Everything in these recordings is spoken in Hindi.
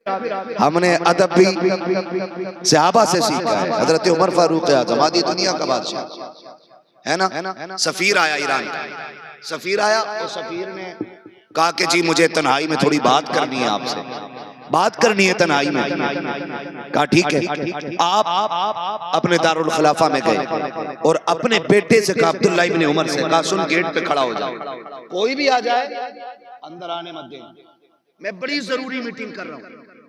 हमने अदब भी सहाबा से सीखा है। हजरत उमर फारूक आज़म आधी दुनिया का बादशाह है ना। सफीर आया ईरान का, सफीर आया और सफीर ने कहा कि जी मुझे तन्हाई में थोड़ी बात करनी है आपसे, बात करनी है तन्हाई में। कहा ठीक है। आप अपने दारुल खिलाफा में गए और अपने बेटे से कहा, अब्दुल्लाह इब्ने उमर से कहा, सुन गेट पे खड़ा हो जाओ, कोई भी आ जाए अंदर आने मत देना, मैं बड़ी जरूरी मीटिंग कर रहा हूँ।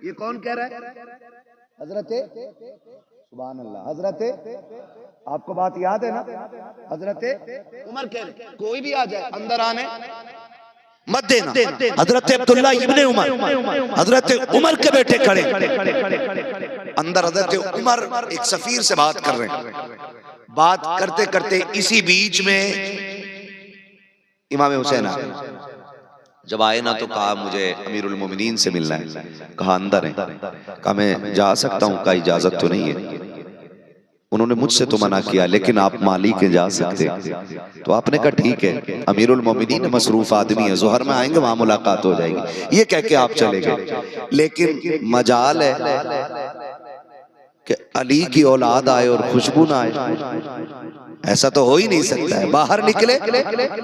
ये कौन कह रहा है? हजरत सुभान अल्लाह, हजरत आपको बात याद है ना, हजरत उमर कह रहे कोई भी आ जाए अंदर आने मत देना। हजरत अब्दुल्लाह इब्ने उमर, हजरत उमर के बेटे खड़े अंदर। हजरत उमर एक सफीर से बात कर रहे हैं, बात करते करते इसी बीच में इमाम हुसैन आए। जब आए ना तो कहा मुझे अमीरुल मोमिनीन से मिलना है। कहा अंदर है। कहा मैं जा सकता हूँ? कहा इजाजत तो नहीं है। उन्होंने मुझसे तो मना किया, लेकिन आप मालिक के जा सकते। तो आपने कहा ठीक है, अमीरुल मोमिनीन मसरूफ आदमी है, जोहर में आएंगे वहां मुलाकात हो जाएगी। ये कह के आप चले गए। लेकिन मजाल है कि अली की औलाद आए और खुशबू ना आए, ऐसा तो हो ही नहीं सकता है। बाहर निकले,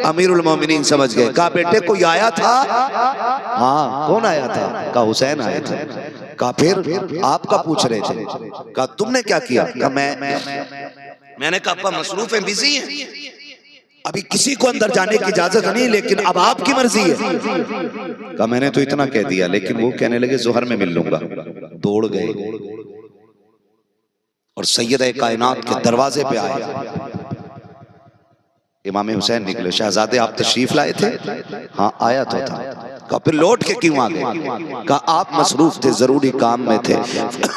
अमीरुल मोमिनीन समझ गए। कहा बेटे कोई आया था? हाँ कौन आया था? कहा हुसैन आया था। कहा फिर आपका पूछ रहे थे? कहा तुमने क्या किया? कहा मैंने कहा आपका मसरूफ है, बिजी है, अभी किसी को अंदर जाने की इजाजत नहीं, लेकिन अब आपकी मर्जी है। कहा मैंने तो इतना कह दिया, लेकिन वो कहने लगे जोहर में मिल लूंगा। दौड़ गए और सैयद कायनात के दरवाजे पे आए। इमाम हुसैन निकले। शहजादे आप तशरीफ लाए थे? हाँ आया तो था। कहा फिर लौट के क्यों आ गए? कहा आप मसरूफ थे, जरूरी काम में थे।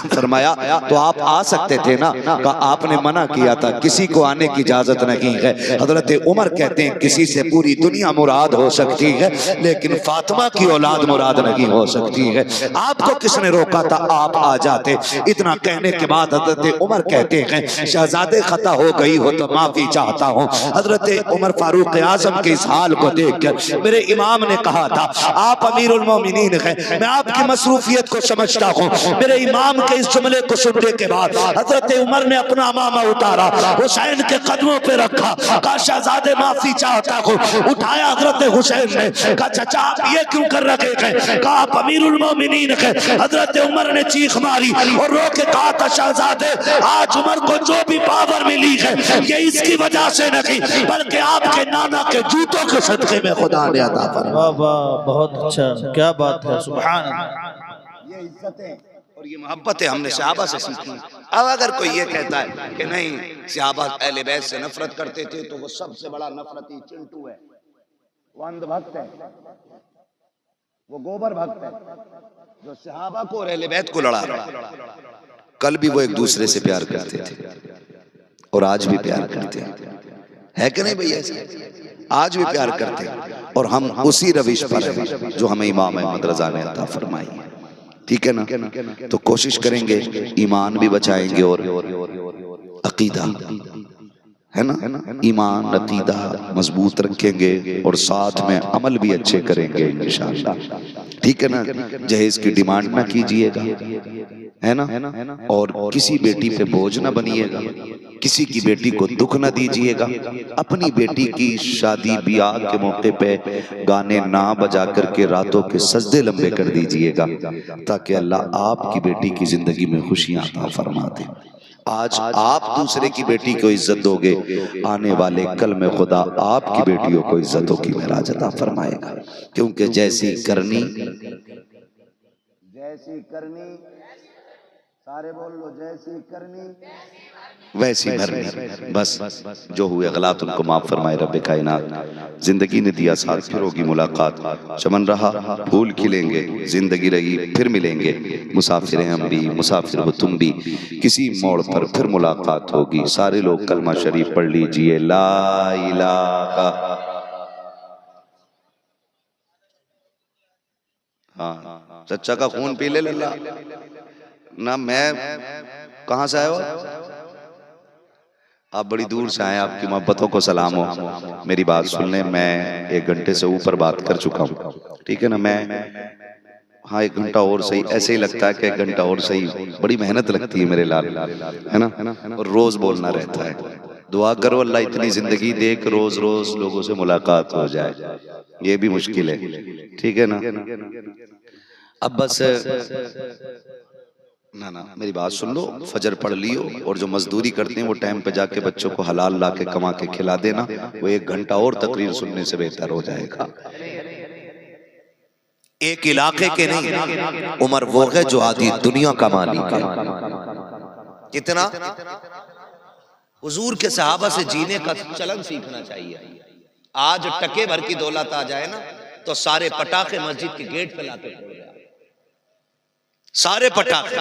फरमाया तो आप आ सकते थे ना? कहा आपने मना किया था, किसी को आने की इजाजत नहीं है। हजरत उमर कहते हैं किसी से पूरी दुनिया मुराद हो सकती है, लेकिन फातिमा की औलाद मुराद नहीं हो सकती है। आपको किसने रोका था? आप आ जाते। इतना कहने के बाद हजरत उमर कहते हैं शहजादे खता हो गई हो तो माफी चाहता हूँ। हजरत उमर फारूक आजम के इस हाल को देखकर मेरे इमाम ने कहा था आप अमीरुल मोमिनीन हैं, मैं आपकी मसरूफियत को समझता हूँ। मेरे इमाम के इस जुमले को सुनने के बाद हजरत उमर ने अपना अमामा उतारा, हुसैन के कदमों पे रखा, कहा शहजादे माफी चाहता हूँ। उठाया हजरत हुसैन ने, कहा चाचा आप ये क्यों कर रखे हैं? कहा आप अमीरुल मोमिनीन हैं। हजरत उमर ने चीख मारी और रो के कहा था शहजादे आज उमर को जो भी पावर मिली है ये इसकी वजह से नहीं, बल्कि आपके नाना के जूतों के सदके में खुदा ने अता फरमाया। वाह वाह, बहुत अच्छा, क्या बात है, सुभान अल्लाह। ये इज्जतें और ये मोहब्बतें हमने सहाबा से सीखी। अब अगर कोई ये कहता है कि नहीं सहाबा अहले बैत से नफरत करते थे, तो वो सबसे बड़ा नफरती चिंटू है, वो अंधभक्त है, वो गोबर भक्त है, जो सहाबा को और अहले बैत को लड़ा रहा। कल भी वो एक दूसरे से प्यार करते थे और आज भी प्यार करते हैं, कि नहीं भैया? आज भी प्यार करते हैं और हम उसी रविश पर हैं जो हमें इमाम अहमद रजा ने अता फरमाई है। ठीक है ना? तो कोशिश करेंगे ईमान भी बचाएंगे और अकीदा है ना, ईमान अकीदा मजबूत रखेंगे और साथ में अमल भी अच्छे करेंगे इंशाअल्लाह। ठीक है ना? जहेज की डिमांड ना कीजिएगा, है ना, और किसी बेटी पे बोझ ना बनिएगा, किसी की बेटी को दुख ना दीजिएगा। अपनी बेटी की शादी ब्याह के मौके पे गाने ना बजा करके रातों के सजदे लंबे कर दीजिएगा, ताकि अल्लाह आपकी बेटी की जिंदगी में खुशियां अता फरमा दे। आज आप दूसरे की बेटी को इज्जत दोगे, आने वाले कल में खुदा आपकी बेटियों को इज्जतों की महराज अता फरमाएगा। क्योंकि जैसी करनी सारे बोल लो, जैसी करनी वैसी भरनी। बस जो हुए गलत उनको माफ फरमाए रब्बे कायनात। जिंदगी ने दिया साथ, फिर होगी मुलाकात, चमन रहा फूल खिलेंगे, जिंदगी रही फिर मिलेंगे। मुसाफिर हैं हम भी, मुसाफिर हो तुम भी, किसी मोड़ पर फिर मुलाकात होगी। सारे लोग कलमा शरीफ पढ़ लीजिए, ला इलाहा। हाँ चचा का खून पी ले लल्ला ना। मैं कहाँ से आए हो? आप बड़ी दूर से आए, आपकी मोहब्बतों को सलाम हो। मेरी बात सुन लें, मैं 1 घंटे से ऊपर बात कर चुका हूँ, ठीक है ना? मैं हाँ 1 घंटा और सही, ऐसे ही लगता है कि 1 घंटा और सही, बड़ी मेहनत लगती है मेरे लाल, है ना। और रोज बोलना रहता है, दुआ करो अल्लाह इतनी जिंदगी दे कि रोज रोज लोगों से मुलाकात हो जाए, ये भी मुश्किल है, ठीक है ना। अब बस ना मेरी बात सुन लो, फजर पढ़ लियो और जो मजदूरी करते हैं वो टाइम पे जाके बच्चों को हलाल ला के कमा के खिला देना, वो 1 घंटा और तकरीर सुनने से बेहतर हो जाएगा। एक इलाके के नहीं, उमर वो है जो आधी दुनिया का मालिक है। कितना हुजूर के सहाबा से जीने का चलन सीखना चाहिए। आज टके भर की दौलत आ जाए ना तो सारे पटाखे मस्जिद के गेट पे लाके फोड़ दिया, सारे पटाखे।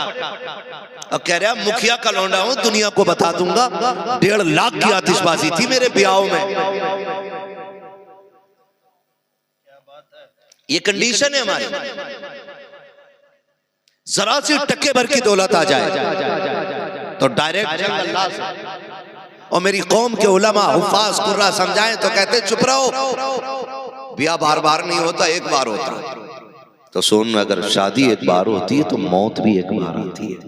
अब कह रहा मुखिया का लौंडा हूं, दुनिया को बता दूंगा 1.5 लाख की आतिशबाजी थी मेरे ब्याहों में। ये कंडीशन है हमारी। जरा सी टक्के भर की दौलत आ जाए तो डायरेक्ट जंग अल्लाह से। और मेरी कौम के उलमा हुफाज कुर्रा समझाएं तो कहते चुप रहो, ब्याह बार बार नहीं होता, एक बार होता है। तो सुन, अगर शादी एक बार होती है तो मौत भी एक बार आती है।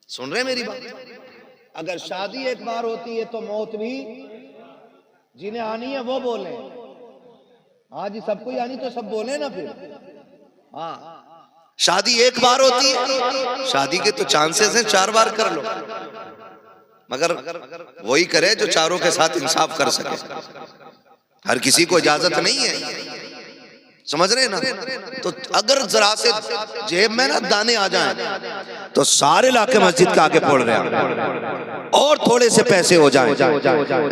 सुन रहे मेरी बात? अगर शादी एक बार होती है तो मौत भी, जिन्हें आनी है वो बोले। हाँ जी, सबको ही आनी तो सब बोले ना फिर। हाँ, शादी एक बार होती है, शादी के तो चांसेस हैं 4 बार कर लो, मगर वही करे जो चारों के साथ इंसाफ कर सके। हर किसी को इजाजत नहीं है, समझ रहे ना। तो अगर जरा से जेब में ना दाने आ जाएं तो सारे लाके मस्जिद के आगे फोड़ रहे हैं, और थोड़े से पैसे हो जाएं,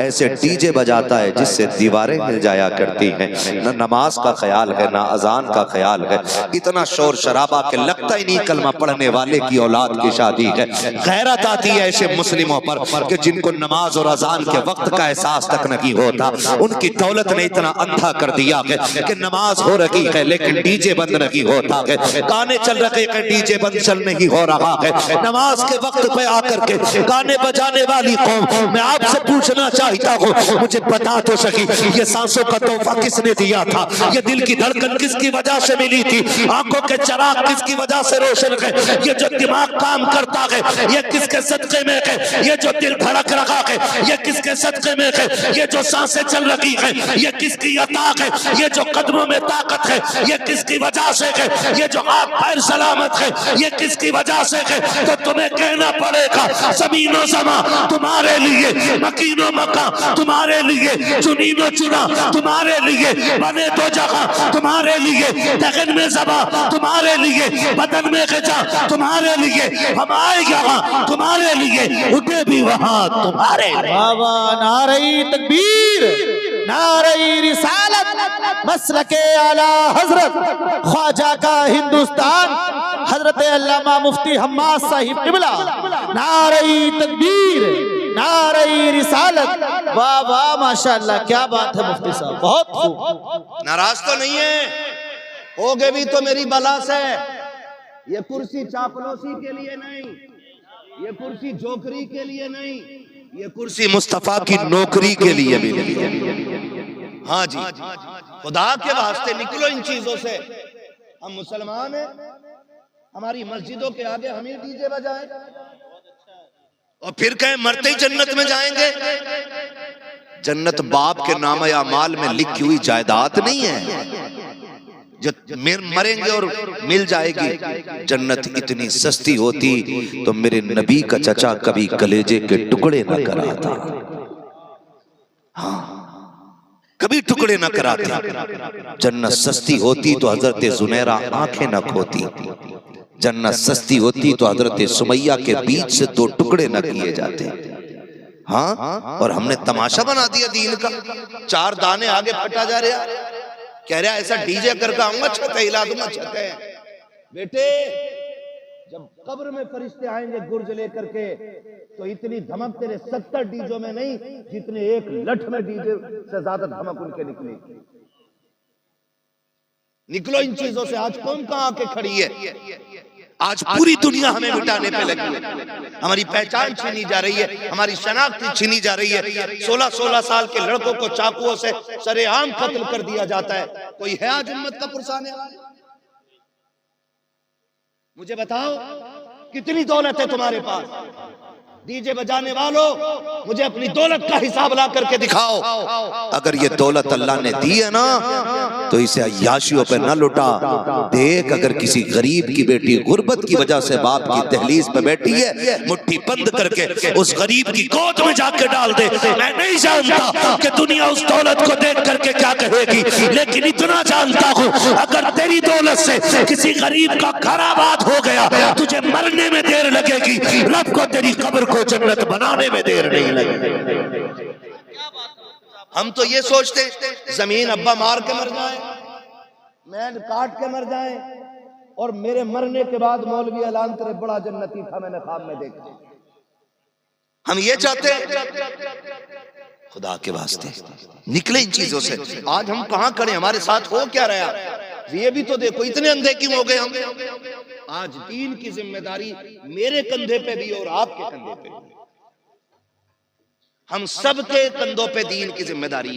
ऐसे डीजे बजाता है जिससे दीवारें हिल जाया करती हैं। न नमाज का ख्याल है, ना अजान का ख्याल है, इतना शोर शराबा के लगता ही नहीं कलमा पढ़ने वाले की औलाद की शादी है। गैरत आती है ऐसे मुस्लिमों पर कि जिनको नमाज और अजान के वक्त का एहसास तक नहीं होता। उनकी दौलत ने इतना अंधा कर दिया है कि नमाज हो रही है लेकिन डीजे बंद नहीं होता है, गाने चल रहे हैं डीजे बंद चल नहीं हो रहा है। नमाज के वक्त पे आकर के गाने बजाने वाली कौम, मैं आपसे पूछना चाहता हूँ, मुझे बता तो सकी ये सांसों का तोहफा किसने दिया था? ये दिल की धड़कन किसकी वजह से मिली थी? आंखों के चराग किसकी वजह से रोशन है? ये जो दिमाग काम करता है ये किसके सदके में है? ये जो दिल धड़क रहा है ये किसके सदके में है? ये जो सांसें चल रही है ये किसकी अता है? ये जो कदमों में ताकत है ये किसकी वजह से है? ये जो आप पैर सलामत है ये किसकी वजह से है? तो तुम्हें कहना पड़ेगा ज़मीनो ज़मा तुम्हारे लिए, मकीनो मका तुम्हारे लिए, चुनीनो चुना तुम्हारे लिए, बने तो जगह तुम्हारे लिए, दगन में ज़बा तुम्हारे लिए, बदन में ग़िज़ा तुम्हारे लिए, हम आए यहाँ तुम्हारे लिए, उठे भी वहाँ तुम्हारे लिए। बाबा नारे तकबीर, नारे रिसालत, मसलके आला हजरत ख्वाजा का हिंदुस्तान, हजरत अल्लामा मुफ्ती हम्माद साहिब किबला, नारे तकबीर, नारे रिसालत। वाह वाह माशाअल्लाह, क्या बात है मुफ्ती साहब, बहुत खूब। नाराज तो नहीं है, होगे भी तो मेरी बला से। ये कुर्सी चापलूसी के लिए नहीं, ये कुर्सी जोकरी के लिए नहीं, ये कुर्सी मुस्तफा की नौकरी के लिए भी नहीं है। हाँ जी, खुदा के वास्ते निकलो इन चीजों से। हम मुसलमान हैं, हमारी मस्जिदों के आगे हम ही डीजे बजाएं और फिर कहें मरते ही जन्नत में जाएंगे। जन्नत बाप के नाम या माल में लिखी हुई जायदाद नहीं है जो मरेंगे और मिल जाएगी। जन्नत इतनी सस्ती होती तो मेरे नबी का चचा कभी कलेजे के टुकड़े न कराता। हाँ, कभी टुकड़े न कराते। जन्नत सस्ती होती तो हजरत जुनैरा आंखें न खोती। जन्नत सस्ती होती तो हजरत सुमैया के बीच से 2 टुकड़े न किए जाते। हाँ, और हमने तमाशा बना दिया दीन का। 4 दाने आगे फटा जा रहा, कह रहा ऐसा डीजे करके आऊंगा, छत हिला दूंगा। छत है बेटे, जब कब्र में फरिश्ते आएंगे गुर्ज लेकर के तो इतनी धमक तेरे 70 डीजों में नहीं जितने एक लठ में डीजे से ज्यादा धमक उनके निकलेगी। निकलो इन चीजों से। आज कौन कहां आके खड़ी है? आज पूरी दुनिया हमें मिटाने पे लगी है। हमारी पहचान छीनी जा रही है, हमारी शनाख्त छीनी जा रही है। 16-16 साल के लड़कों को चाकुओं से सरेआम कत्ल कर दिया जाता है। कोई है आज उम्मत का पुरसाने? मुझे बताओ कितनी दौलत है तुम्हारे पास? डीजे बजाने वालों, मुझे अपनी दौलत का हिसाब ला करके दिखाओ। अगर ये दौलत अल्लाह ने दी है ना, तो इसे अय्याशियों पे न लुटा। देख, अगर किसी गरीब की बेटी गुर्बत की वजह से बाप की दहलीज पे बैठी है, मुट्ठी बंद करके उस गरीब की गोद में जाके डाल दे। मैं नहीं जानता कि दुनिया उस दौलत को देख करके क्या कहेगी, लेकिन इतना जानता हूँ, अगर तेरी दौलत से किसी गरीब का घर आबाद हो गया, तुझे मरने में देर लगेगी, रब को तेरी कब्र को जन्नत बनाने में देर नहीं लगेगी। हम तो ये सोचते जमीन अब्बा मार के मर जाए, मैं काट के मर जाए, और मेरे मरने के बाद मौलवी ऐलान करे बड़ा जन्नती था, मैंने ख्वाब में देखा। हम ये चाहते हैं। खुदा के वास्ते निकले इन चीजों से। आज हम कहां खड़े, हमारे साथ हो क्या रहा, ये भी तो देखो, इतने अंधे क्यों हो गए हम। आज दीन की जिम्मेदारी मेरे कंधे पे भी और आपके कंधे पे भी, हम सबके कंधों पे दीन की जिम्मेदारी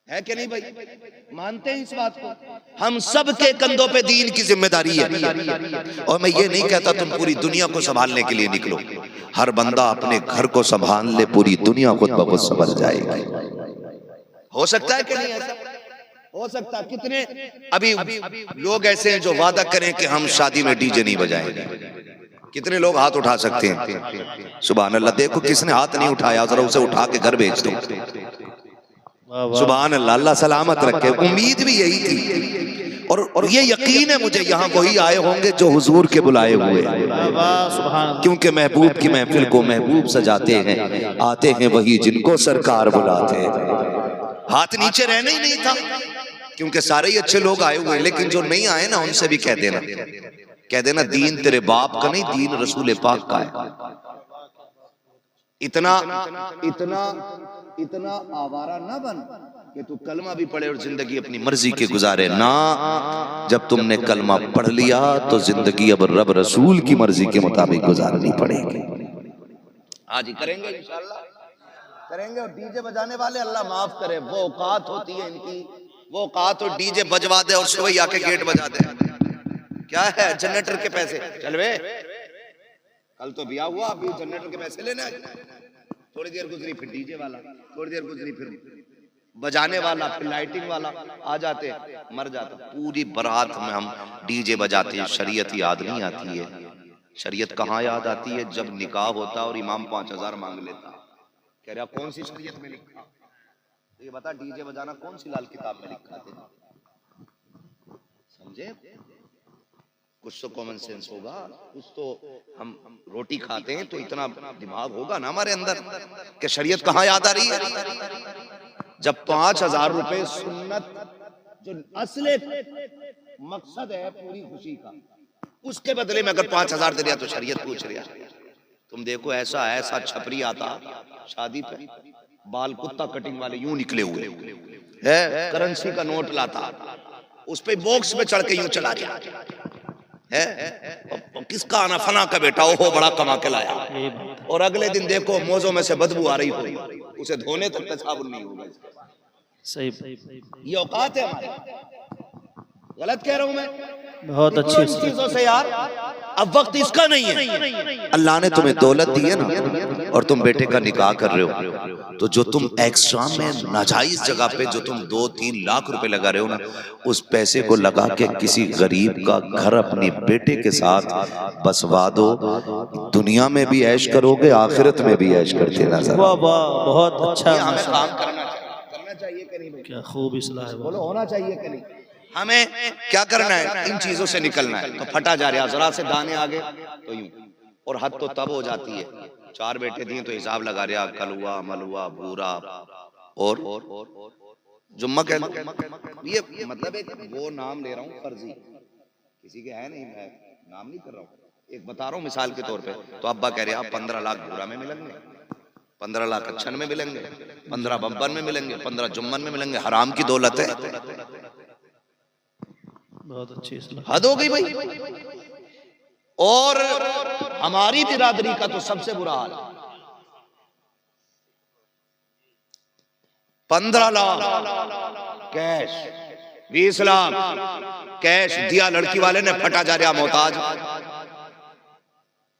है कि नहीं भाई? मानते हैं इस बात को? हम सबके कंधों पे दीन की जिम्मेदारी है। और मैं ये नहीं कहता तुम पूरी दुनिया को संभालने के लिए निकलो, हर बंदा अपने घर को संभाल ले, पूरी दुनिया खुद ब खुद संभल जाएगी। हो सकता है कि नहीं ऐसा? हो सकता है। कितने अभी लोग ऐसे हैं जो वादा करें कि हम शादी में डीजे नहीं बजाएंगे। कितने लोग हाथ उठा सकते हैं? सुभान अल्लाह। देखो किसने हाथ नहीं उठाया, जरा उसे उठा के घर भेज दो। सुभान अल्लाह, अल्लाह सलामत रखे। उम्मीद भी यही थी, और ये यकीन है मुझे, यहाँ वही आए होंगे जो हुजूर के बुलाए हुए, क्योंकि महबूब की महफिल को महबूब सजाते हैं, आते हैं वही जिनको सरकार बुलाते हैं। हाथ नीचे रहना ही नहीं था, क्योंकि सारे ही अच्छे लोग आए हुए, लेकिन जो नहीं आए ना, उनसे भी कह देना दीन तेरे बाप का नहीं, दीन रसूल पाक का है। इतना आवारा ना बन कि तू कलमा भी पढ़े और जिंदगी अपनी मर्जी के गुजारे ना। जब तुमने कलमा पढ़ लिया तो जिंदगी अब रब रसूल की मर्जी के मुताबिक गुजारनी पड़ेगी। आज ही करेंगे इंशाल्लाह, करेंगे। और डीजे बजाने वाले अल्लाह माफ करे, वो औकात होती है इनकी, वो औकात हो डीजे बजवा दे और सुबह आके गेट बजा दे। क्या है जनरेटर के पैसे? चल वे, कल तो ब्याह हुआ, अभी जनरेटर के पैसे लेना है। थोड़ी देर गुजरी फिर डीजे वाला, थोड़ी देर गुजरी फिर बजाने वाला, फिर लाइटिंग वाला आ जाते, मर जाता। पूरी बारात में हम डीजे बजाते हैं, शरीयत याद नहीं आती है। शरीयत कहाँ याद आती है? जब निकाह होता और इमाम 5000 मांग लेता। कह रहा कौन सी शरीयत में लिखा? ये बता, डीजे बजाना कौन सी लाल किताब में लिखा था? समझे? कुछ तो कॉमन सेंस होगा, कुछ तो हम रोटी खाते हैं तो इतना दिमाग होगा ना हमारे अंदर कि शरीयत कहाँ याद आ रही है। जब 5000 रुपए सुन्नत, जो असले मकसद है पूरी खुशी का, उसके बदले में अगर 5000 दे दिया तो शरीयत पूछ रही है। तुम देखो ऐसा छपरी आता शादी पे, बाल कुत्ता कटिंग वाले यूं निकले हुए है, करेंसी का नोट लाता, उस पे बॉक्स में चढ़ के यूं चला गया है। किसका आना? फना का बेटा, ओहो बड़ा कमा के लाया। और अगले दिन देखो मोजों में से बदबू आ रही हो, उसे धोने तक का साबुन नहीं होगा। सही, ये औकात है हमारी। गलत कह रहा हूं मैं? बहुत अच्छी चीजों से यार, अब वक्त इसका नहीं है। अल्लाह ने तुम्हें दौलत दी है ना, और तुम बेटे का निकाह कर रहे हो, तो जो तुम एक्स्ट्रा में नाजायज जगह पे जो तुम 2-3 लाख रुपए लगा रहे हो ना, उस पैसे को लगा के किसी गरीब का घर अपने बेटे के साथ बसवा दो। दुनिया में भी ऐश करोगे, आखिरत में भी ऐश करते नजर। वाह वाह, बहुत अच्छा। हमें काम करना चाहिए कि नहीं? क्या खूब इस्लाह है, बोलो होना चाहिए कि नहीं? हमें क्या करना है? इन चीजों से निकलना है। तो फटा जा रहा, जरा से दाने आगे तो यूं, और हद तो तब हो जाती है, 4 बेटे दिए तो हिसाब लगा रहा, कलुआ मलुआ भूरा और जुम्मा कह, ये मतलब एक वो नाम ले रहा हूँ फर्जी, किसी के है नहीं, मैं नाम नहीं कर रहा हूँ, एक बता रहा हूँ मिसाल के तौर पे। तो अब्बा कह रहे 15 लाख भूरा में मिलेंगे, 15 लाख अच्छन में मिलेंगे, 15 बब्बन में मिलेंगे, 15 जुम्मन में मिलेंगे। हराम की दौलत है। बहुत अच्छी हद हो गई भाई। और हमारी बिरादरी का तो सबसे बुरा हाल, 15 लाख कैश 20 लाख कैश दिया, लड़की वाले ने फटा जा रहा मोहताज।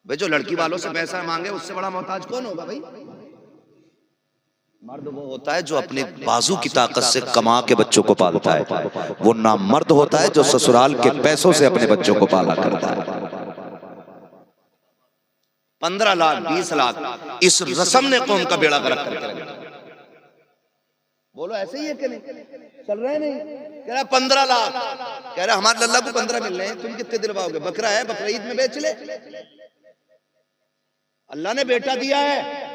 भाई जो लड़की वालों से पैसा मांगे उससे बड़ा मोहताज कौन होगा भाई? मर्द वो होता है जो अपने बाजू की ताकत से कमा के बच्चों को पालता है, वो ना मर्द होता है जो ससुराल के पैसों से अपने बच्चों को पाला करता है। 15 लाख 20 लाख इस रस्म ने कौम का बेड़ा गर्क करके रखा। बोलो ऐसे ही है कि नहीं? चल रहे नहीं? कह रहा 15 लाख, कह रहा हमारे लल्ला को 15 मिल रहे हैं, तुम कितने दिलवाओगे? बकरा है, बकरा ईद में बेच ले। अल्लाह ने बेटा दिया है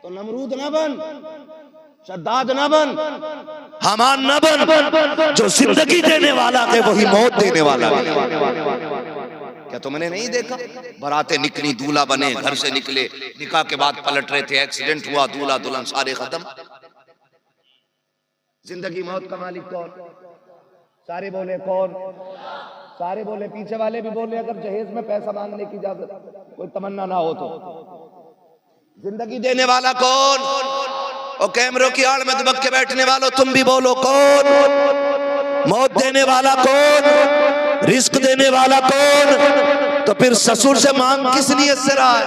तो नमरूद ना बन, शद्दाद ना बन, हमान ना बन। जो जिंदगी देने वाला है वही मौत देने वाला है। क्या तुमने नहीं देखा? बारातें निकली, दूल्हा बने, घर से निकले, निकाह के बाद पलट रहे थे, एक्सीडेंट हुआ, दूल्हा दुल्हन सारे खत्म। जिंदगी मौत का मालिक कौन? सारे बोले कौन? सारे बोले, पीछे वाले भी बोले अगर जहेज में पैसा मांगने की इजाजत कोई तमन्ना ना हो तो। जिंदगी देने वाला कौन? और कैमरों की आड़ में दुबक के बैठने वालों तुम भी बोलो कौन? मौत देने वाला कौन? रिस्क देने वाला कौन? तो फिर ससुर से मांग किस नियत से रहा है?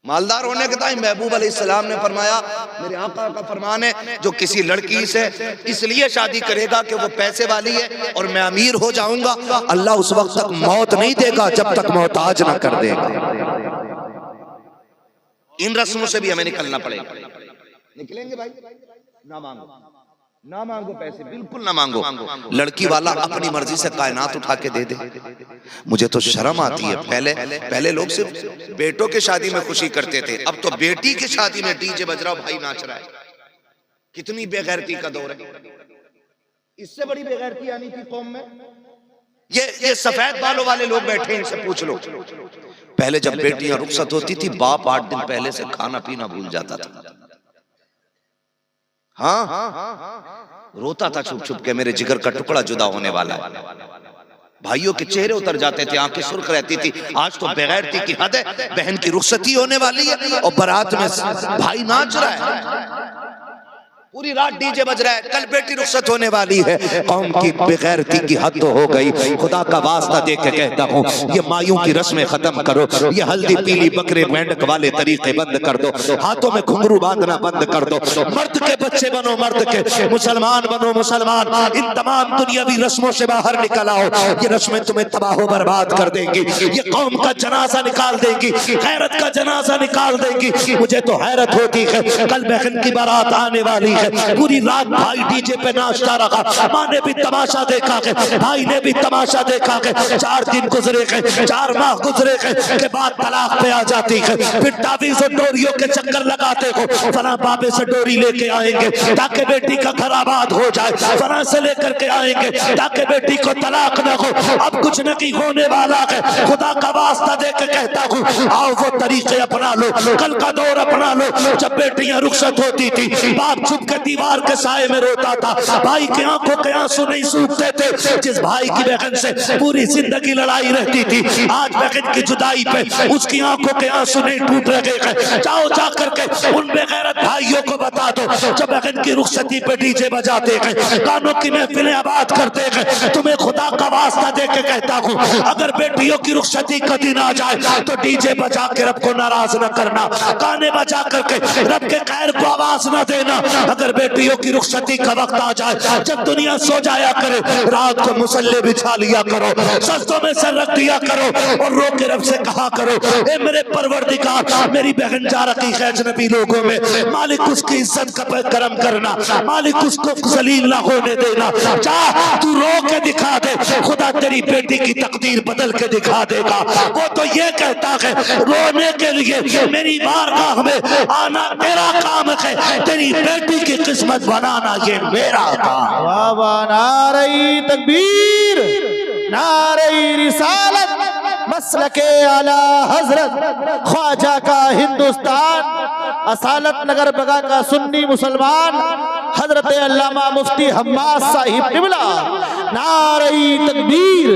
मालदार होने के टाइम महबूब अलैहिस्सलाम ने फरमाया, मेरे आका का फरमान है, जो किसी लड़की से इसलिए शादी करेगा कि वो पैसे वाली है और मैं अमीर हो जाऊंगा, अल्लाह उस वक्त तक मौत नहीं देगा जब तक मोहताज ना कर देगा। इन रस्मों से भी हमें निकलना पड़ेगा। निकलेंगे भाई? ना मांगो, ना मांगो पैसे, बिल्कुल ना मांगो। लड़की वाला अपनी मर्जी से कायनात उठा के दे दे। मुझे तो शर्म आती है। पहले लोग सिर्फ बेटों के शादी में खुशी करते थे, अब तो बेटी की शादी में डीजे बज रहा, भाई नाच रहा है। कितनी बेगैरती का दौर है। इससे बड़ी बेगैरती आनी थी कौम में। ये सफेद बालों वाले लोग बैठे, इनसे पूछ लो। पहले जब बेटियां रुखसत होती थी, बाप 8 दिन पहले से खाना पीना भूल जाता था। हाँ, रोता था छुप छुप के, मेरे जिगर का टुकड़ा जुदा होने वाला है। भाइयों के चेहरे उतर जाते थे, आंखें सुर्ख रहती थी। आज तो बेगैरती की हद है, बहन की रुखसती होने वाली है और बारात में भाई नाच रहा है, पूरी रात डीजे बज रहा है। कल बेटी रुखसत होने वाली है, कौम की बेगैरती की हद तो हो गई। खुदा का वास्ता दे के कहता हूँ, ये मायूं की रस्में खत्म करो, ये हल्दी पीली बकरे मेंढक वाले तरीके बंद कर दो, हाथों में घुंघरू बांधना बंद कर दो। मर्द के बच्चे बनो मर्द के, मुसलमान बनो मुसलमान। इन तमाम दुनियावी रस्मों से बाहर निकल आओ, ये रस्में तुम्हें तबाह बर्बाद कर देंगी, ये कौम का जनाजा निकाल देंगी, गैरत का जनाजा निकाल देंगी। मुझे तो हैरत होती है, कल बहन की बारात आने वाली, पूरी रात भाई डीजे पे नाचता रहा, माँ ने भी तमाशा देखा है, भाई ने भी तमाशा देखा है। 4 दिन गुजरे गए, 4 माह गुजरे गए के बाद तलाक पे आ जाती है। फिर ताबीज़ और डोरियों के चक्कर लगाते हो, फला बाबे से डोरी लेके आएंगे ताकि बेटी का घर आबाद हो जाए, फला से लेकर के आएंगे ताकि बेटी को तलाक न हो। अब कुछ नहीं होने वाला है। खुदा का वास्ता दे के कहता हूँ, आओ वो तरीके अपना लो, कल का दौर अपना लो। जब बेटियां रुखसत होती थी, बाप छुप के दीवार के साए में रोता था, भाई की आंखों के आंसू नहीं सूखते थे। जिस भाई की बहन से पूरी जिंदगी लड़ाई रहती थी, आज बहन की जुदाई पे उसकी आंखों के आंसू नहीं टूट रहे हैं। जाओ जाकर के उन बेगैरत भाइयों को बता दो, जो बहन की रुखसती पे डीजे बजाते हैं, गानों की महफिलें आबाद करते हैं। तुम्हें खुदा का वास्ता दे के कहता हूँ, अगर बेटियों की रुखसती कभी ना जाए तो डीजे बजा के रब को नाराज न करना, गाने बजा करके रब के खैर को आवाज न देना। अगर बेटियों की रुखसती का वक्त आ जाए, जब दुनिया सो जाया करे, रात को मुसल्ले बिछा लिया करो, सजदों में सर रख दिया करो और रो के रब से कहा करो, ए मेरे परवरदिगार, मेरी बहन जा रखी है अजनबी लोगों में, मालिक उसकी इज्जत का करम करना, मालिक उसको जलील ना होने देना। जा तू रो के दिखा दे, खुदा तेरी बेटी की तकदीर बदल के दिखा देगा। वो तो ये कहता है, रोने के लिए मेरी बारगाह में आना तेरा काम है, तेरी बेटी की किस्मत बनाना ये मेरा काम। वाह वाह, नारे तकबीर, नारे रिसालत, मसलके आला हजरत ख्वाजा का हिंदुस्तान, असालत नगर बगा का सुन्नी मुसलमान हजरत अल्लामा मुफ्ती हम्मास साहिब किबला। नारे तकबीर,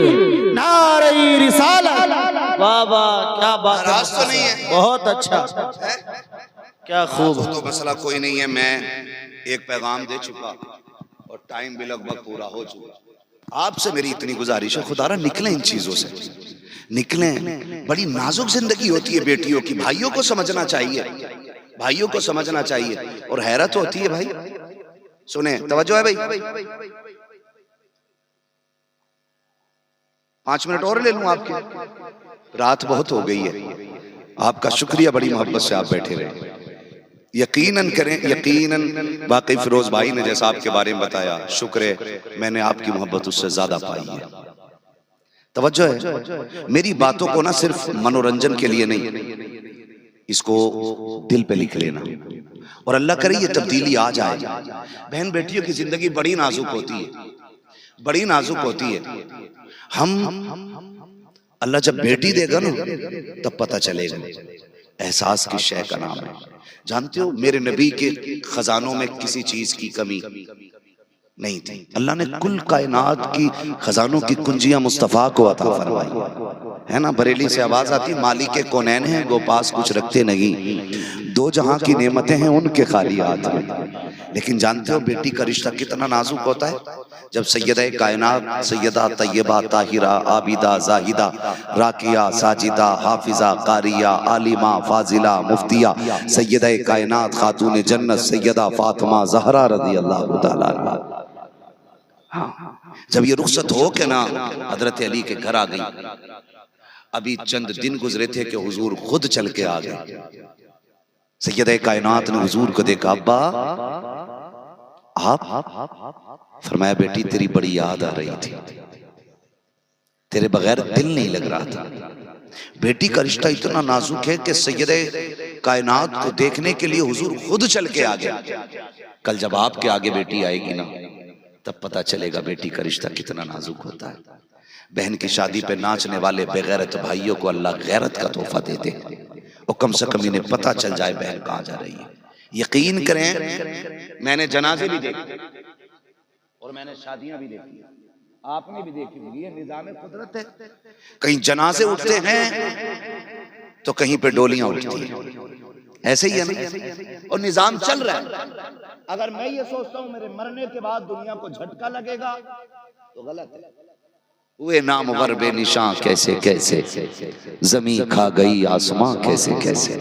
नारे रिसालत। वाह वाह, क्या बात है, तो नहीं है? बहुत अच्छा। क्या खूब। तो मसला कोई नहीं है, मैं एक पैगाम दे चुका और टाइम भी लगभग पूरा हो चुका। आपसे मेरी इतनी गुजारिश है, खुदारा निकलें इन चीजों से, निकलें। बड़ी नाजुक जिंदगी होती है बेटियों की, भाइयों को समझना चाहिए, भाइयों को समझना चाहिए। और हैरत होती है भाई, सुने, तवज्जो है भाई, 5 मिनट और ले लूं आपके, रात बहुत हो गई है। आपका शुक्रिया, बड़ी मोहब्बत से आप बैठे रहे। यकीनन करें, यकीनन वाकई फिरोज भाई ने जैसा आपके बारे में बताया, शुक्र है मैंने आपकी मोहब्बत उससे ज्यादा पाई है। तवज्जो है, मेरी बातों को ना सिर्फ मनोरंजन के लिए नहीं, इसको दिल पे लिख लेना और अल्लाह करे ये तब्दीली आ जाए। बहन बेटियों की जिंदगी बड़ी नाजुक होती है, बड़ी नाजुक होती है। हम अल्लाह जब बेटी देगा ना तब पता चलेगा एहसास किस शय का नाम है। जानते हो, मेरे नबी के खजानों में किसी चीज की कमी नहीं थी। अल्लाह ने कुल कायनात की खजानों की कुंजियां मुस्तफा को अता फरमाई है ना। बरेली से आवाज आती, मालिक कौनैन है वो पास कुछ रखते नहीं, दो जहां की नेमतें हैं उनके खाली हाथ में। लेकिन जानते हो बेटी का रिश्ता कितना नाजुक होता है। जब सैयदा कायनात, सैयदा तैयबा ताहिरा आबिदा जाहिदा राकिया साजिदा हाफिजा कारिया आलिमा फाजिला मुफ्तिया सैयदा कायनात खातून जन्नत सैयदा फातिमा ज़हरा रज़ी अल्लाह तआला अन्हा, जब ये रुखसत हो के ना हजरत अली के घर आ गई, अभी चंद दिन गुजरे थे कि हुजूर खुद चल के आ गए। सैयदा कायनात ने हुजूर को देखा, अब्बा आप? फरमाया बेटी तेरी बड़ी याद आ रही थी, तेरे बगैर दिल नहीं लग रहा था। बेटी का रिश्ता इतना नाजुक है कि सैयदे कायनात को देखने के लिए हुजूर खुद चल के आ गया। कल जब आपके आगे बेटी आएगी ना तब पता चलेगा बेटी का रिश्ता कितना नाजुक होता है। बहन की शादी पे नाचने वाले बेगैरत भाइयों को अल्लाह गैरत का तोहफा देते हैं, और कम से कम इन्हें पता चल जाए बहन कहाँ जा रही है। यकीन करें, मैंने जनाजे भी देखे और मैंने शादियां भी देखी, आपने भी देखी होगी, ये निजाम कुदरत है। कहीं जनाजे उठते हैं तो कहीं पे डोलियां उठती हैं, ऐसे ही है ना, और निजाम चल रहा है। अगर मैं ये सोचता हूं मेरे मरने के बाद दुनिया को झटका लगेगा तो गलत है। हुए नामवर बेनिशां कैसे कैसे, जमीन खा गई आसमां कैसे कैसे।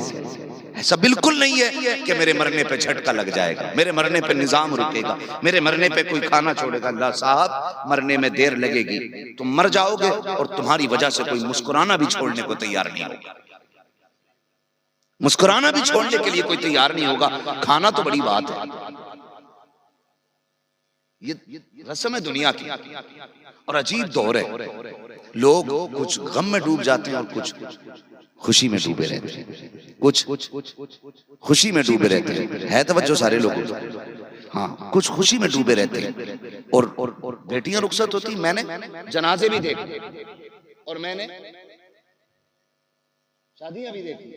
ऐसा बिल्कुल नहीं है कि मेरे मरने पे झटका लग जाएगा, मेरे मरने पे निजाम रुकेगा, मेरे मरने पे कोई खाना छोड़ेगा। अल्लाह साहब, मरने में देर लगेगी, तुम मर जाओगे और तुम्हारी वजह से कोई मुस्कुराना भी छोड़ने को तैयार नहीं होगा, मुस्कुराना भी छोड़ने के लिए कोई तैयार नहीं होगा। खाना तो बड़ी बात है, ये रस्म है दुनिया की, और अजीब दौर है। लोग कुछ गम में डूब जाते हैं और कुछ खुशी में डूबे रहते हैं, कुछ खुशी में डूबे रहते हैं। है तवज्जो सारे लोगों, हाँ, कुछ खुशी में डूबे रहते हैं और बेटियां रुखसत होती। मैंने जनाजे भी देखे और मैंने शादियां भी देखी।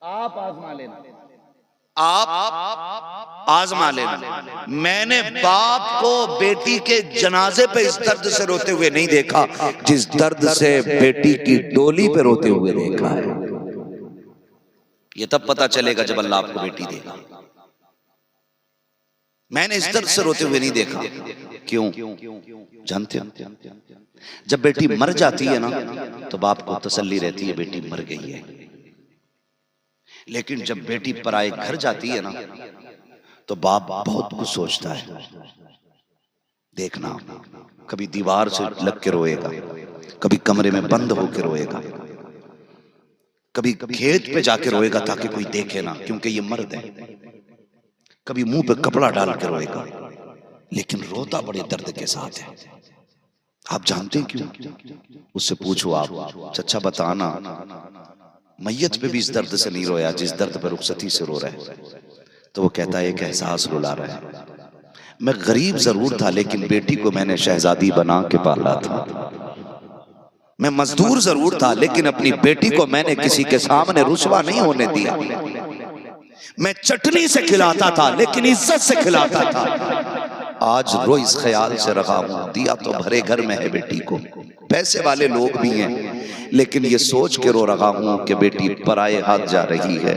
आप आजमा लेना, आप आजमा लेना। मैंने बाप को बेटी के जनाजे पे इस दर्द से रोते हुए नहीं देखा जिस दर्द से बेटी की डोली पे रोते हुए देखा है। ये तब पता चलेगा जब अल्लाह आपको बेटी देगा। मैंने इस दर्द से रोते हुए नहीं देखा। क्यों जानते हो? जब बेटी मर जाती है ना तो बाप को तसल्ली रहती है बेटी मर गई है, लेकिन जब बेटी पराए घर जाती है ना तो बाप बहुत कुछ सोचता है। देखना, कभी दीवार से लग के रोएगा, कभी कमरे में बंद होकर रोएगा, कभी खेत पे जाके रोएगा ताकि कोई देखे ना, क्योंकि ये मर्द है। कभी मुंह पे कपड़ा डाल के रोएगा, लेकिन रोता बड़े दर्द के साथ है। आप जानते हैं क्यों? उससे पूछो आप, चचा बताना, मैयत पे भी इस दर्द से नहीं रोया जिस दर्द पर रुखसती से रो रहा है। तो वो कहता है एक एहसास रुला रहा है, मैं गरीब जरूर था लेकिन बेटी को मैंने शहजादी बना के पाला था। मैं मजदूर जरूर था लेकिन अपनी बेटी को मैंने किसी के सामने रुसवा नहीं होने दिया। मैं चटनी से खिलाता था लेकिन इज्जत से खिलाता था। आज रो इस ख्याल से रहा हूं, दिया तो भरे घर में है बेटी को, पैसे वाले लोग भी हैं, लेकिन ये सोच के रो रहा हूं कि बेटी पराए हाथ जा रही है।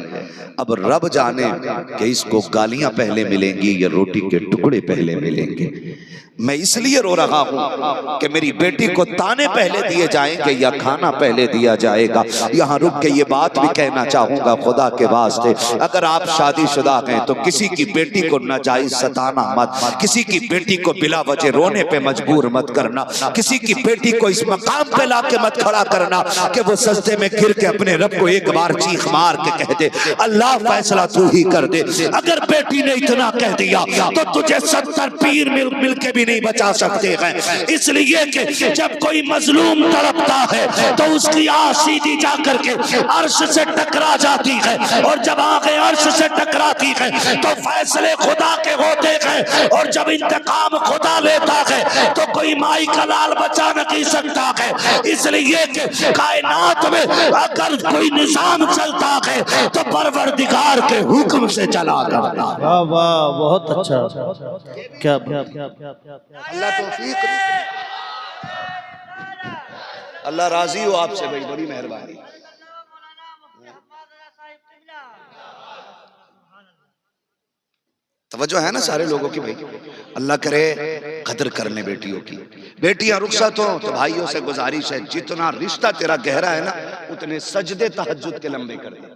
अब रब जाने कि इसको गालियां पहले मिलेंगी या रोटी के टुकड़े पहले मिलेंगे। मैं इसलिए रो रहा हूं कि मेरी बेटी को ताने पहले दिए जाएंगे या खाना पहले दिया जाएगा। यहाँ रुक के ये बात भी कहना चाहूंगा, खुदा के वास्ते अगर आप शादीशुदा हैं तो किसी की बेटी को नाजायज सताना मत, किसी की बेटी को बिला वजह रोने पे मजबूर मत करना, किसी की बेटी को इस मकाम पे लाके मत खड़ा करना कि वो सजदे में गिर के अपने रब को एक बार चीख मार के कह दे अल्लाह फैसला तू ही कर दे। अगर बेटी ने इतना कह दिया तो तुझे 70 पीर मिल के भी नहीं बचा सकते हैं। इसलिए कि जब कोई मजलूम तड़पता है तो उसकी आँख सीधी जा करके अर्श से टकरा जाती है, और जब आंखें अर्श से टकराती है तो फैसले खुदा के होते हैं, और जब इंतकाम खुदा लेता है तो कोई माई का लाल बचा नहीं सकता है। इसलिए कि कायनात में अगर कोई निजाम चलता है तो परवरदिगार के हुक्म से चला करता है। वाह वाह, बहुत अच्छा, क्या अल्लाह तौफीक, अल्लाह राजी हो आपसे भाई, बड़ी मेहरबानी। तवज्जो है ना सारे लोगों की भाई, अल्लाह करे कदर करने बेटियों की। बेटियां रुखसत हो तो भाइयों से गुजारिश है, जितना रिश्ता तेरा गहरा है ना उतने सजदे तहज्जुद के लंबे कर दे।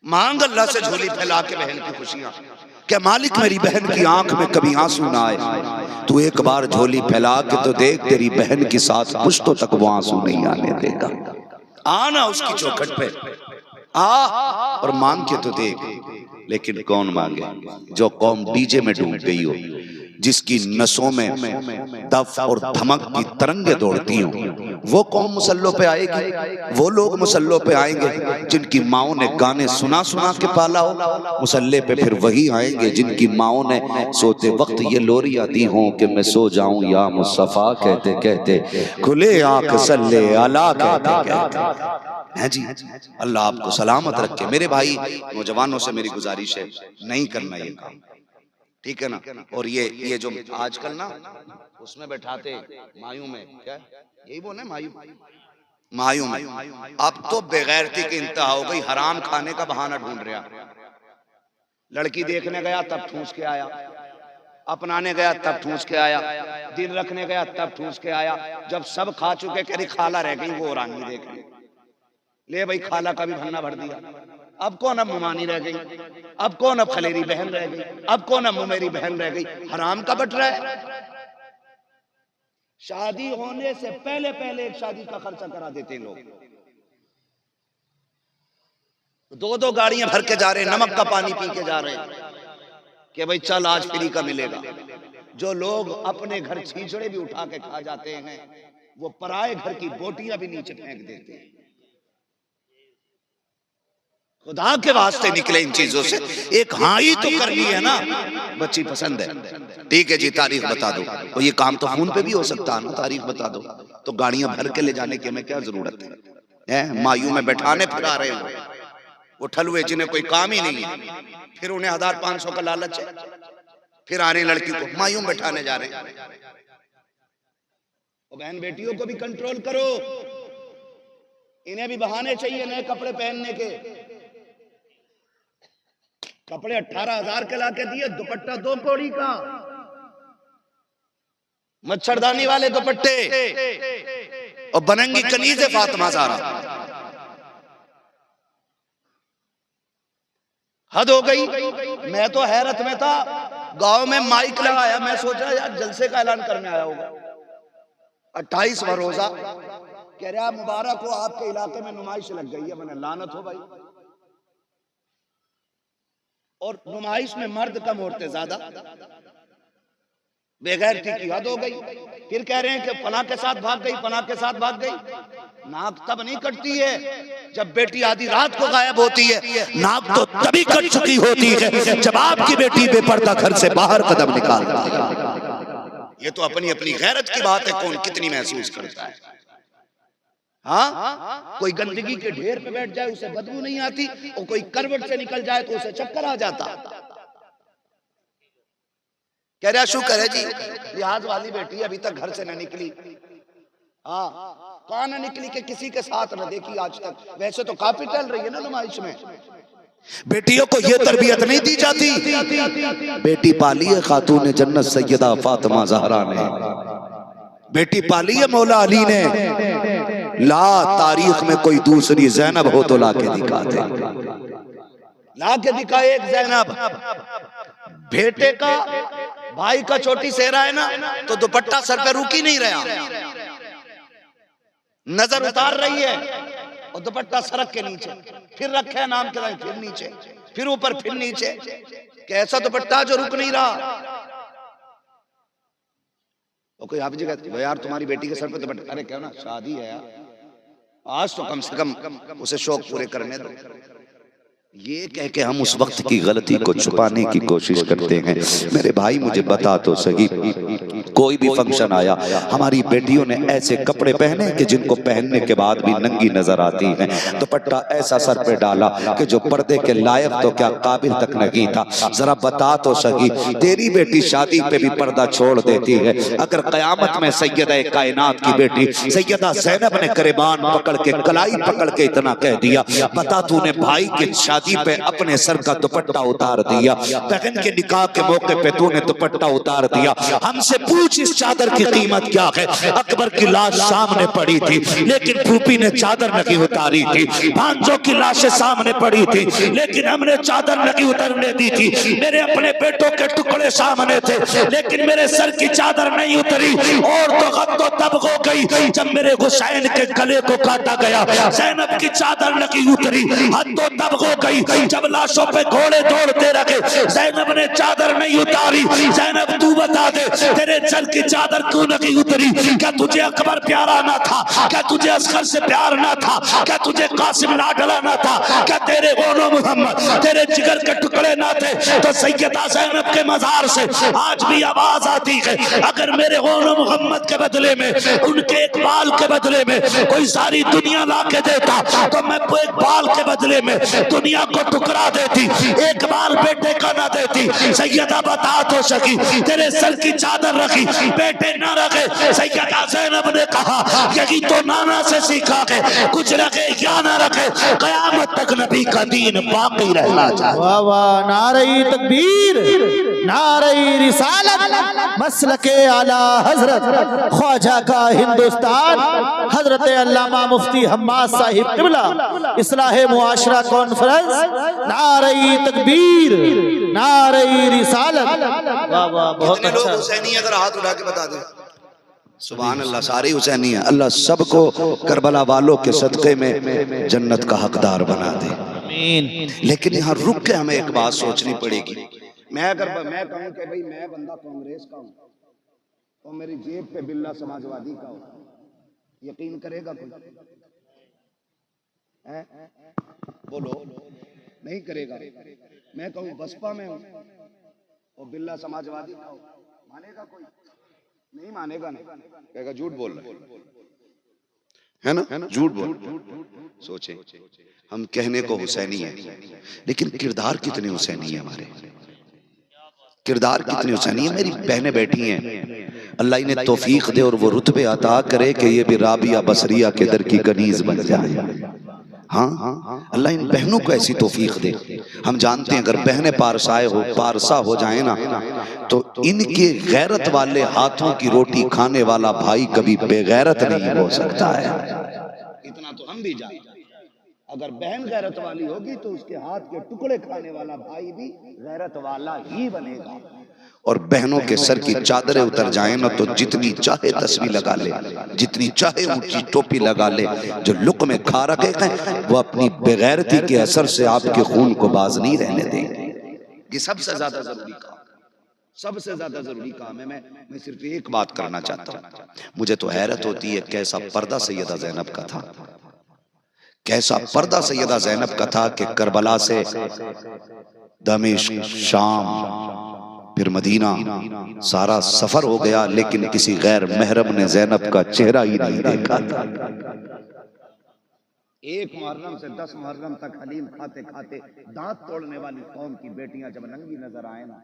मांग अल्लाह से झोली फैला के बहन की खुशियां, क्या मालिक मेरी बहन की आंख में कभी आंसू ना आए। तू एक बार झोली फैला के तो देख, तेरी बहन के साथ पुश्तों तक वो आंसू नहीं आने देगा। आना उसकी चौखट पे आ और मांग के तो देख। लेकिन कौन मांगे? जो कौम डीजे में डूब गई हो, जिसकी नसों में दफ और धमक की तरंगे दौड़ती हो, वो कौम मुसल्लों पे आएगी। वो लोग मुसल्लों पे आएंगे जिनकी माओं ने गाने सुना सुना के पाला हो। मुसल्ले पे फिर वही आएंगे जिनकी माओं ने सोते वक्त ये लोरियां दी हों कि मैं सो जाऊं या मुस्तफा कहते कहते, खुले आंख सल्ले अला कहते कहते है जी। अल्लाह आपको सलामत रखे। मेरे भाई नौजवानों से मेरी गुजारिश है, नहीं करना ये काम, ठीक है ना। और ये जो आजकल ना उसमें बैठाते मायूं में, क्या यही बोले मायूं में, अब तो बेगैरती की इंतहा हो गई। हराम खाने का बहाना ढूंढ रहा। लड़की देखने गया तब ठूस के आया, अपनाने गया तब ठूस के आया, दिल रखने गया तब ठूस के आया। जब सब खा चुके कह रही खाला रह गई, वो रानी देख ली, ले भाई खाला का भी भन्ना भर दिया। अब कौन अब मुमानी रह गई, अब कौन अब खलेरी बहन रह गई, अब कौन अब मुमेरी बहन रह गई। हराम का बट रहा है। शादी होने से पहले पहले एक शादी का खर्चा करा देते लोग। दो गाड़ियां भर के जा रहे, नमक का पानी पी के जा रहे कि भाई चल आज फ्री का मिलेगा। जो लोग अपने घर छींचड़े भी उठा के खा जाते हैं, वो पराए घर की बोटियां भी नीचे फेंक देते हैं। खुदा के वास्ते निकले इन चीजों से। एक हाँ ही तो करनी है ना, बच्ची पसंद है, ठीक है जी, तारीख बता दो। और ये काम तो फोन पे भी हो सकता है ना, तारीख बता दो। तो गाड़ियां भर के ले जाने की हमें क्या जरूरत है? मायूं में बैठाने फिरा रहे हो वो ठलुए जिन्हें कोई काम ही नहीं है, फिर उन्हें 1500 का लालच है, फिर आ रहे लड़की को मायूं में बैठाने जा रहे हैं। बहन बेटियों को भी कंट्रोल करो, इन्हें भी बहाने चाहिए नए कपड़े पहनने के। कपड़े 18,000 के लाके दिए, दुपट्टा 2 कौड़ी का, मच्छरदानी वाले दुपट्टे, और बनंगी कनीज फातिमा ज़हरा। हद हो गई। मैं तो हैरत में था, गांव में माइक लगाया, मैं सोचा यार जलसे का ऐलान करने आया होगा। 28वां रोजा, कह रहा मुबारक हो आपके इलाके में नुमाइश लग गई है। मैंने लानत हो भाई। और नुमाइश में मर्द कम औरतें ज्यादा, बेगैरती की हद हो गई। फिर कह रहे हैं कि फलां के साथ भाग गई, फलां के साथ भाग गई। नाक तब नहीं कटती है जब बेटी आधी रात को गायब होती है, नाक तो तभी कट चुकी होती है जब आपकी बेटी बेपर्दा घर से बाहर कदम निकालती है। ये तो अपनी अपनी गैरत की बात है, कौन कितनी महसूस करता है। हाँ, कोई गंदगी के ढेर पे बैठ जाए उसे बदबू नहीं आती, और कोई करवट से निकल जाए तो उसे चक्कर आ जाता। कह रहा शू करे जी, लिहाज वाली बेटी अभी तक घर से न निकली। हाँ, कहाँ न निकली कि किसी के साथ न देखी आज तक। वैसे तो काफी चल रही है ना नुमाइश में। बेटियों को ये तरबियत नहीं दी जाती। बेटी पाली है खातून जन्नत सैयदा फातिमा ज़हरा ने, बेटी पाली है मौला अली ने। ला तारीख में कोई दूसरी ज़ैनब हो तो ला के दिखाते, ला के दिखाए एक ज़ैनब। बेटे का भाई का चोटी सेहरा है ना, तो दुपट्टा सर पे रुक ही नहीं रहा, नजर उतार रही है और दुपट्टा सड़क के नीचे, फिर रखे है नाम के रंग, फिर नीचे, फिर ऊपर, फिर नीचे। कैसा दुपट्टा जो रुक नहीं रहा। तो कोई हाफिज कहते यार तुम्हारी बेटी के सर पे दुपट्टा, अरे क्या ना शादी है यार, आज तो कम से कम उसे शौक पूरे करने दो। ये कह के हम उस वक्त की गलती को छुपाने की कोशिश करते हैं। मेरे भाई मुझे बता तो सही, कोई भी फंक्शन आया, हमारी बेटियों ने ऐसे कपड़े पहने कि जिनको पहनने के बाद भी नंगी नजर आती हैं, दुपट्टा ऐसा सर पे डाला कि जो पर्दे के लायक तो क्या काबिल तक नहीं था। जरा बता तो सही, तेरी बेटी शादी पे भी पर्दा छोड़ देती है, अगर कयामत में सैयदा कायनात की बेटी सैयदा ज़ैनब ने गिरबान पकड़ के, कलाई पकड़ के इतना कह दिया, बता तूने भाई के शादी पे अपने सर का दुपट्टा उतार दिया, बहन के निकाह के मौके पे तूने दुपट्टा उतार दिया, हमसे पूछ इस चादर की कीमत क्या है। अकबर की लाश सामने पड़ी थी लेकिन फूफी ने चादर नहीं उतारी थी, भांजों की लाशें सामने पड़ी थी लेकिन हमने चादर नहीं उतरने दी थी, मेरे अपने बेटों के टुकड़े सामने थे लेकिन मेरे सर की चादर नहीं उतरी। और तो गद तो तब हो गई जब मेरे हुसैन के गले को काटा गया, ज़ैनब की चादर नहीं उतरी। हद तो तब हो गई जब लाशों पे घोड़े दौड़ते रखे, ज़ैनब ने चादर नहीं उतारी। ज़ैनब तू बता दे तेरे सर की चादर क्यों नहीं उतरी? क्या तुझे अकबर प्यारा ना था? क्या तुझे असगर से प्यार ना था? क्या तुझे कासिम लाडला ना था? क्या तेरे गोनो मोहम्मद तेरे जिगर के टुकड़े ना थे? तो सैयदा ज़ैनब के मजार से आज भी आवाज आती है, अगर मेरे गोनो मोहम्मद के बदले में, उनके एक बाल के बदले में कोई सारी दुनिया ला के देता तो मैं एक बाल के बदले में दुनिया को टुकड़ा देती, एक बाल बेटे का ना देती। सैयदा बता तो सकी, तेरे सर की चादर रखी, बेटे ना रखे। सैयदा ज़ैनब ने कहा यही तो नाना से सीखा है, कुछ रखे या ना रखे, कयामत तक नबी का दीन बाकी रहना चाहिए। वाह वाह, नारे तकबीर, नारे रिसालत, मसलके आला हजरत ख्वाजा का हिंदुस्तान, हजरत अल्लामा मुफ्ती हम्माद साहिब क़िबला, इस्लाहे मुआशरा कॉन्फ्रेंस, नारे तकबीर, नारे रिसालत। वाह वाह, बहुत अच्छा। हुसैनी अगर हाथ उठा के बता दे सुभान अल्लाह, सारे हुसैनी है। अल्लाह सबको करबला वालों के सदक़े में जन्नत का हकदार बना दे, आमीन। लेकिन यहाँ रुक के हमें एक बात सोचनी पड़ेगी। मैं कहूँ कि भाई मैं बंदा कांग्रेस का हूँ और मेरी जेब पे बिल्ला समाजवादी का हो, यकीन करेगा कोई? बोलो, नहीं करेगा। मैं कहूँ बसपा में हूँ और बिल्ला समाजवादी का हो, मानेगा कोई? नहीं मानेगा, नहीं कहेगा झूठ बोल रहा है ना, झूठ बोल। सोचे हम कहने को हुसैनी है लेकिन किरदार कितने हुसैनी है, हमारे किरदार कितने हुसैनी है। मेरी बहनें बैठी हैं, अल्लाह इन्हें तौफीक दे और वो रुतबे अता करे कि ये भी राबिया बसरिया के दर की कनीज बन जाए। हाँ, अल्लाह इन बहनों को ऐसी तौफीक दे। हम जानते हैं अगर बहनें पारसा हो जाए ना तो इनके गैरत वाले हाथों की रोटी खाने वाला भाई कभी बेगैरत नहीं हो सकता है। इतना तो हम भी जानते हैं, अगर बहन गैरत वाली होगी तो उसके हाथ के टुकड़े खाने वाला भाई भी गैरत वाला ही बनेगा। और बहनों के सर की चादरें उतर जाए ना तो जितनी चाहे तस्वीर लगा ले, जितनी चाहे ऊंची टोपी लगा ले, जो लुक में खा रखे हैं वो अपनी बेगैरती के असर से आपके खून को बाज नहीं रहने देंगे। ये सबसे ज्यादा जरूरी काम, सबसे ज्यादा जरूरी काम है। मैं सिर्फ एक बात करना चाहता हूँ, मुझे तो हैरत होती है कैसा पर्दा सैयदा ज़ैनब का था, कैसा पर्दा सैयदा ज़ैनब का था कि करबला से दमिश्क, शाम, फिर मदीना, सारा सफर हो गया लेकिन किसी गैर महरम ने ज़ैनब का चेहरा ही नहीं देखा था। एक मुहर्रम से 10 मुहर्रम तक हलीम खाते खाते दांत तोड़ने वाली कौम की बेटियां जब नंगी नजर आए ना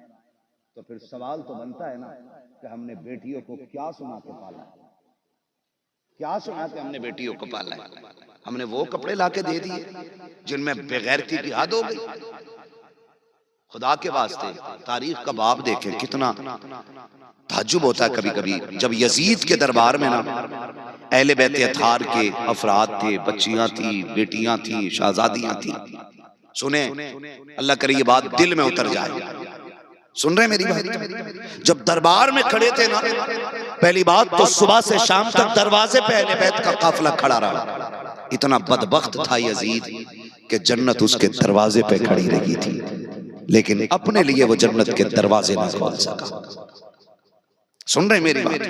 तो फिर सवाल तो बनता है ना कि हमने बेटियों को क्या सुना के पाला, क्या सुना के हमने बेटियों को पाला है? हमने वो कपड़े लाके दे दिए जिनमें बेगैरती की हद हो गई। खुदा के वास्ते तारीख का बाब देखें, कितना ताज्जुब होता है कभी कभी जब यजीद के दरबार में ना अहले बैत अथार के अफराद थे, बच्चियां थी, बेटियां थी, शहजादियां थी। सुने, अल्लाह करे ये बात दिल में उतर जाए। सुन रहे मेरी बात? जब दरबार में खड़े थे ना, पहली बात तो सुबह से शाम तक दरवाजे पे अहले बैत का काफिला खड़ा रहा। इतना बदबख्त था यजीद कि जन्नत उसके दरवाजे पे खड़ी रही थी, लेकिन अपने लिए वो जन्नत के दरवाजे न खोल सका। सुन रहे मेरी बात?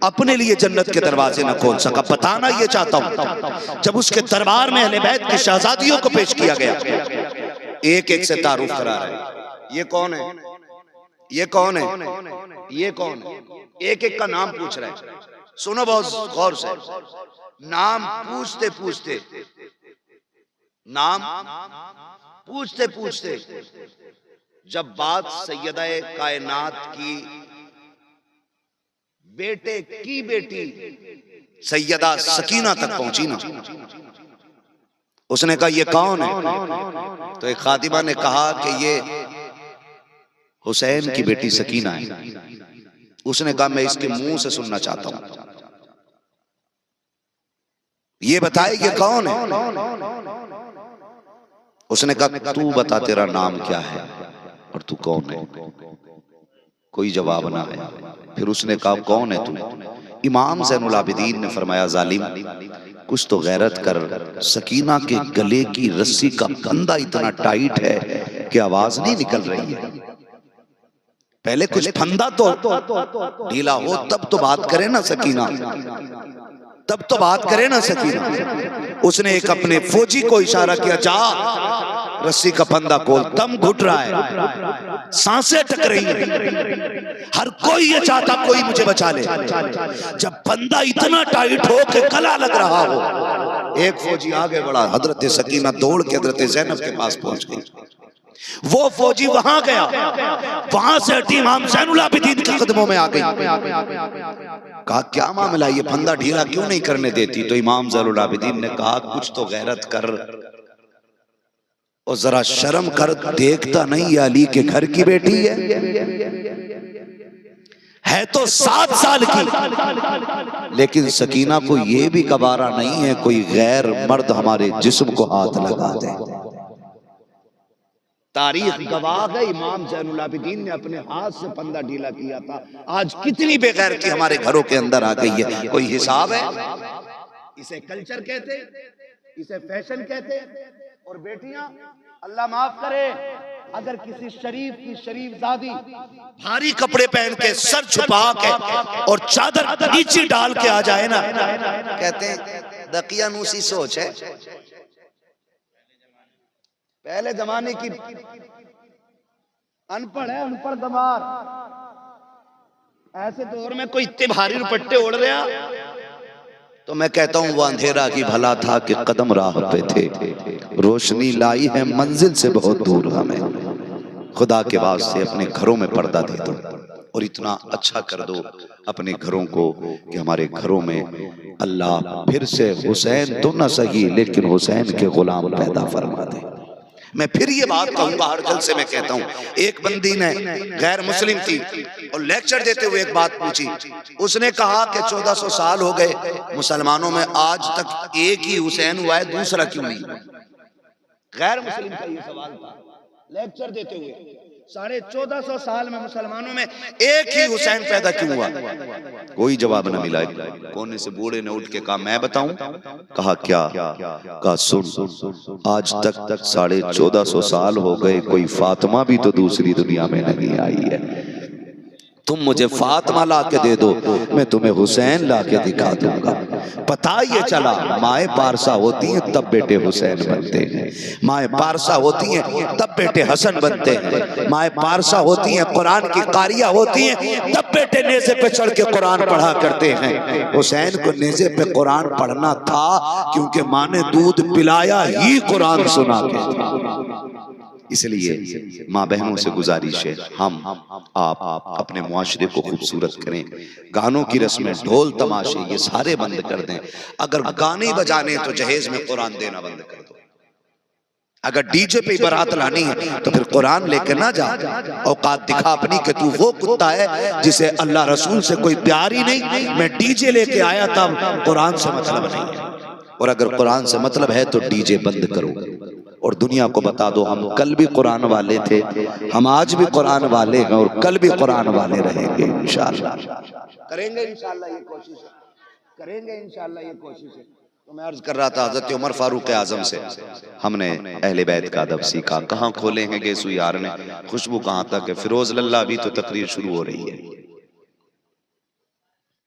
अपने लिए जन्नत के दरवाजे न खोल सका। बताना ये चाहता हूं, जब उसके दरबार में अहले बैत की शहजादियों को पेश किया गया, एक एक से तारुफ करा रहे, ये कौन है, ये कौन है, ये कौन है, एक एक का नाम पूछ रहे हैं। सुनो बहुत गौर से, नाम पूछते पूछते, नाम पूछते पूछते जब बात सैयदा-ए कायनात की बेटे की बेटी सैयदा सकीना तक पहुंची ना, उसने कहा ये कौन है? तो एक खातिबा ने कहा कि ये हुसैन की बेटी सकीना है। उसने कहा मैं इसके मुंह से सुनना चाहता हूं, ये बताए ये कौन है? उसने कहा तू बता तेरा नाम क्या है और तू कौन है? कोई जवाब ना आया। फिर उसने कहा कौन है तू? इमाम ज़ैनुल आबिदीन ने फरमाया जालिम, कुछ तो गैरत कर, सकीना के गले की रस्सी का फंदा इतना टाइट है कि आवाज नहीं निकल रही है। पहले कुछ फंदा तो ढीला हो तब तो बात करे ना सकीना, तब तो बात करे ना सकीना। उसने एक अपने फौजी को इशारा किया, जा रस्सी का फंदा खोल। दम घुट रहा है, सांसें टक रही है, हर कोई ये चाहता कोई मुझे बचा ले। जब फंदा इतना टाइट हो कि गला लग रहा हो, एक फौजी आगे बढ़ा, हजरत सकीना दौड़ के हजरत ज़ैनब के पास पहुंच गई। वो फौजी वहां गया, वहां से हटी इमाम ज़ैनुल आबिदीन के कदमों में आ गई। कहा क्या मामला, ये फंदा ढीला क्यों नहीं करने देती? तो इमाम ज़ैनुल आबिदीन ने कहा कुछ तो गैरत कर और जरा शर्म कर, देखता नहीं ये अली के घर की बेटी है तो 7 साल की, लेकिन सकीना को ये भी गवारा नहीं है कोई गैर मर्द हमारे जिस्म को हाथ लगा दे। तारीख गवाह है, इमाम ज़ैनुल आबिदीन ने अपने हाथ से फंदा ढीला किया था। आज कितनी बेगैरती हमारे घरों के अंदर आ गई है, कोई हिसाब है? इसे कल्चर कहते, इसे फैशन कहते। और बेटियां, अल्लाह माफ करे, अगर किसी शरीफ की शरीफजादी भारी कपड़े पहन के सर छुपा के और चादर नीचे डाल के आ जाए ना, कहते हैं दकियानूसी सोच है। पहले जमाने की अनपढ़ है, अनपढ़ दमार। ऐसे दौर में कोई इतने भारी दुपट्टे ओढ़ रहा, तो मैं कहता हूं वो अंधेरा की भला था कि कदम राह पे थे, रोशनी लाई है मंजिल से बहुत दूर हमें। खुदा के वास्ते अपने घरों में पर्दा दे दो और इतना अच्छा कर दो अपने घरों को कि हमारे घरों में अल्लाह फिर से हुसैन तो न सही लेकिन हुसैन के गुलाम पैदा फरमा दे। मैं फिर ये बात कहूंगा, हर जलसे में कहता हूं, एक बंदी ने गैर मुस्लिम थी और लेक्चर देते हुए एक बात पूछी। उसने कहा कि 1400 साल हो गए मुसलमानों में, आज तक एक ही हुसैन हुआ है, दूसरा क्यों नहीं? गैर मुस्लिम का ये सवाल था लेक्चर देते हुए। 1450 साल में मुसलमानों में एक ही हुसैन पैदा क्यों हुआ? कोई जवाब न मिला। कोने से बूढ़े ने उठ के कहा मैं बताऊं? कहा क्या? कहा सुन, आज तक 1450 साल हो गए, कोई फातिमा भी तो दूसरी दुनिया में नहीं आई है। तुम मुझे फातिमा ला के दे दो, मैं तुम्हें हुसैन ला के दिखा दूंगा। पता ये चला माए पारसा होती हैं तब बेटे हुसैन बनते हैं, माए पारसा होती हैं तब बेटे हसन बनते हैं, माए पारसा होती हैं कुरान की कारिया होती हैं तब बेटे नेज़े पे चढ़ के कुरान पढ़ा करते हैं। हुसैन को नेज़े पे कुरान पढ़ना था क्योंकि माँ ने दूध पिलाया ही कुरान सुना के। इसलिए माँ बहनों से गुजारिश है, हम आप अपने मुआशरे को खूबसूरत करें। गानों की रस्में, ढोल तमाशे, ये सारे बंद कर दें। अगर गाने बजाने तो जहेज में कुरान देना बंद कर दो। अगर डीजे पे बारात लानी है तो फिर कुरान लेकर ना जा। औकात दिखा अपनी कि तू वो कुत्ता है जिसे अल्लाह रसूल से कोई प्यार ही नहीं, मैं डीजे लेके आया था, कुरान से मतलब नहीं है। और अगर कुरान से मतलब है तो डीजे बंद करो और दुनिया को बता दो हम कल भी कुरान वाले थे, हम आज भी कुरान वाले हैं और कल भी कुरान वाले रहेंगे इंशाअल्लाह। करेंगे इंशाअल्लाह ये कोशिश, करेंगे इंशाअल्लाह ये कोशिश। तो मैं अर्ज कर रहा था हज़रत उमर फारूक आज़म से, हमने अहले बैत का अदब सीखा। कहाँ खोले हैं गेसु यार ने खुशबू कहाँ तक है, फिरोज लल्ला भी तो तकरीर शुरू हो रही है।